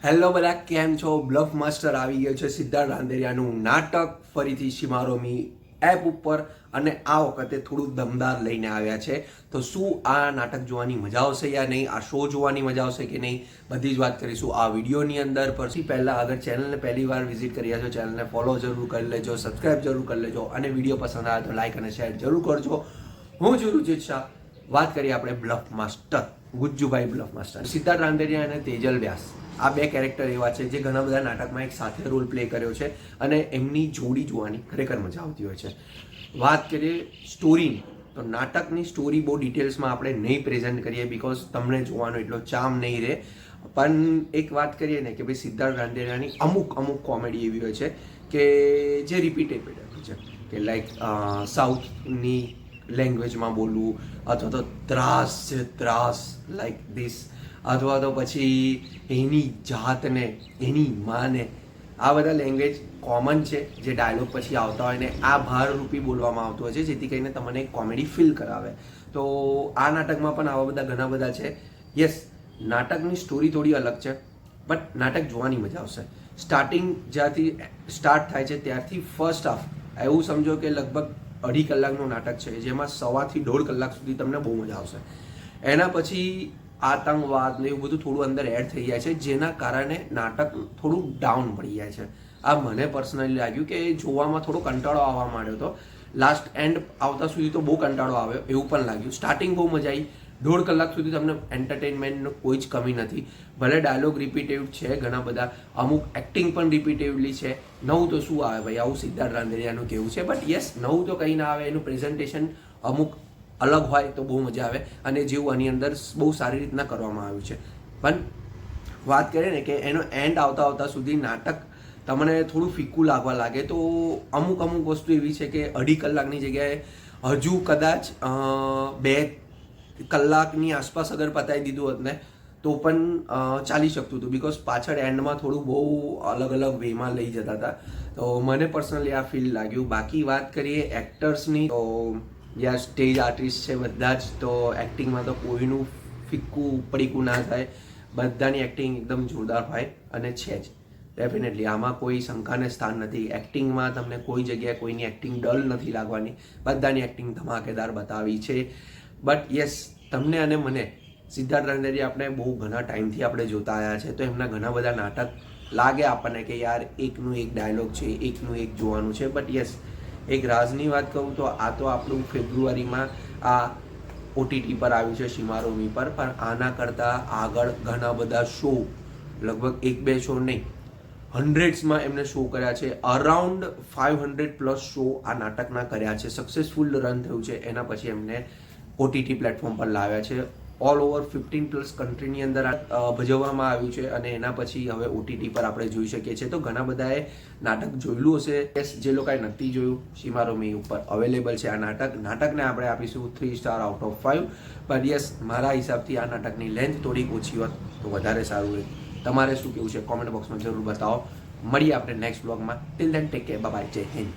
Hello બધા, કેમ છો? બ્લફ માસ્ટર આવી ગયો છે સિદ્ધાર્થ રાંદેરિયાનું નાટક ફરીથી શિમારોમી એપ ઉપર, અને આ વખતે થોડું દમદાર લઈને આવ્યા છે. તો શું આ નાટક જોવાની મજા આવશે યા નહીં, આ શો જોવાની મજા આવશે કે નહીં, બધી જ વાત કરીશું આ વિડીયોની અંદર. પછી પહેલાં અગર ચેનલને પહેલી વાર વિઝિટ કર્યા છો, ચેનલને ફોલો જરૂર કરી લેજો, સબસ્ક્રાઈબ જરૂર કરી લેજો, અને વિડીયો પસંદ આવે તો લાઇક અને શેર જરૂર કરજો. હું છું રુચિત શાહ. વાત કરીએ આપણે bluff master, Gujjubhai bluff master, Siddharth Randeria અને તેજલ વ્યાસ. આ બે કેરેક્ટર એવા છે જે ઘણા બધા નાટકમાં એક સાથે રોલ પ્લે કર્યો છે, અને એમની જોડી જોવાની ખરેખર મજા આવતી હોય છે. વાત કરીએ સ્ટોરીની, તો નાટકની સ્ટોરી બહુ ડિટેલ્સમાં આપણે નહીં પ્રેઝન્ટ કરીએ, બિકોઝ તમને જોવાનો એટલો ચામ નહીં રહે. પણ એક વાત કરીએ ને કે ભાઈ સિદ્ધાર્થ રાંદેરિયાની અમુક કોમેડી એવી હોય છે કે જે રિપીટેબલ છે, કે લાઈક સાઉથની લેંગ્વેજમાં બોલવું, અથવા તો ત્રાસ લાઈક ધીસ, અથવા તો પછી એની જાતને, એની માને, આ બધા લેંગ્વેજ કોમન છે જે ડાયલોગ પછી આવતા હોય ને આ ભારરૂપી બોલવામાં આવતું હોય છે, જેથી કરીને તમને કોમેડી ફીલ કરાવે. તો આ નાટકમાં પણ આવા બધા ઘણા બધા છે. યસ, નાટકની સ્ટોરી થોડી અલગ છે, બટ નાટક જોવાની મજા આવશે. સ્ટાર્ટિંગ જ્યાંથી સ્ટાર્ટ થાય છે ત્યારથી ફર્સ્ટ હાફ એવું સમજો કે લગભગ 2.5 કલાકનું નાટક છે, જેમાં 1.5 થી 1.5 કલાક સુધી તમને બહુ મજા આવશે. એના પછી આતંકવાદ ને એવું બધું થોડું અંદર એડ થઈ જાય છે, જેના કારણે નાટક થોડું ડાઉન પડી જાય છે. આ મને પર્સનલી લાગ્યું કે જોવામાં થોડો કંટાળો આવવા માંડ્યો હતો. લાસ્ટ એન્ડ આવતા સુધી તો બહુ કંટાળો આવ્યો એવું પણ લાગ્યું. સ્ટાર્ટિંગ બહુ મજા આવી, 1.5 કલાક સુધી તમને એન્ટરટેનમેન્ટનો કોઈ જ કમી નથી. ભલે ડાયલોગ રિપીટેડ છે ઘણા બધા, અમુક એક્ટિંગ પણ રિપીટેડલી છે. નવું તો શું આવે ભાઈ, આવું સિદ્ધાર્થ રાંદેરિયાનું કહેવું છે. બટ યસ, નવું તો કંઈ ના આવે, એનું પ્રેઝન્ટેશન અમુક અલગ હોય તો બહુ મજા આવે, અને જેવું આની અંદર બહુ સારી રીતના કરવામાં આવ્યું છે. પણ વાત કરીએ ને કે એનો એન્ડ આવતા સુધી નાટક તમને થોડું ફીકું લાગવા લાગે. તો અમુક વસ્તુ એવી છે કે 2.5 કલાકની જગ્યાએ હજુ કદાચ 2 કલાકની આસપાસ અગર પતાવી દીધું હોત ને તો પણ ચાલી શકતું હતું, બિકોઝ પાછળ એન્ડમાં થોડું બહુ અલગ વેમાં લઈ જતા હતા. તો મને પર્સનલી આ ફીલ લાગ્યું. બાકી વાત કરીએ એક્ટર્સની, તો યા સ્ટેજ આર્ટિસ્ટ છે બધા જ, તો એક્ટિંગમાં તો કોઈનું ફિક્કું પડીકું ના થાય. બધાની એક્ટિંગ એકદમ જોરદાર હોય અને છે જ ડેફિનેટલી, આમાં કોઈ શંકાને સ્થાન નથી. એક્ટિંગમાં તમને કોઈ જગ્યાએ કોઈની એક્ટિંગ ડલ નથી લાગવાની, બધાની એક્ટિંગ ધમાકેદાર બતાવી છે. બટ યસ, તમને અને મને સિદ્ધાર્થ રાંદેરિયા આપણે બહુ ઘણા ટાઈમથી આપણે જોતા આવ્યા છે, તો એમના ઘણા બધા નાટક લાગે આપણને કે યાર એકનું એક ડાયલોગ છે, એકનું એક જોવાનું છે. બટ યસ, એક રાજની વાત કહું તો આ તો આપણું ફેબ્રુઆરીમાં આ ઓટીટી પર આવ્યું છે શિમારોમી પર, પણ આના કરતાં આગળ ઘણા બધા શો, લગભગ 1-2 શો નહીં, હન્ડ્રેડ્સમાં એમને શો કર્યા છે. અરાઉન્ડ 500+ શો આ નાટકના કર્યા છે. સક્સેસફુલ રન થયું છે. એના પછી એમને ઓટીટી પ્લેટફોર્મ પર લાવ્યા છે. ઓલ ઓવર 15+ કન્ટ્રીની અંદર ભજવવામાં આવ્યું છે, અને એના પછી હવે ઓટીટી પર આપણે જોઈ શકીએ છીએ. તો ઘણા બધાએ નાટક જોયેલું હશે. યસ, જે લોકોએ નથી જોયું, શિમારોમી ઉપર અવેલેબલ છે આ નાટકને આપણે આપીશું 3 સ્ટાર આઉટ ઓફ 5. પણ યસ, મારા હિસાબથી આ નાટકની લેન્થ થોડીક ઓછી હોત તો વધારે સારું રહે. તમારે શું કેવું છે કોમેન્ટ બોક્સમાં જરૂર બતાવો. મળીએ આપણે નેક્સ્ટ બ્લોગમાં. Till then take care, bye bye, જય હિન્દ.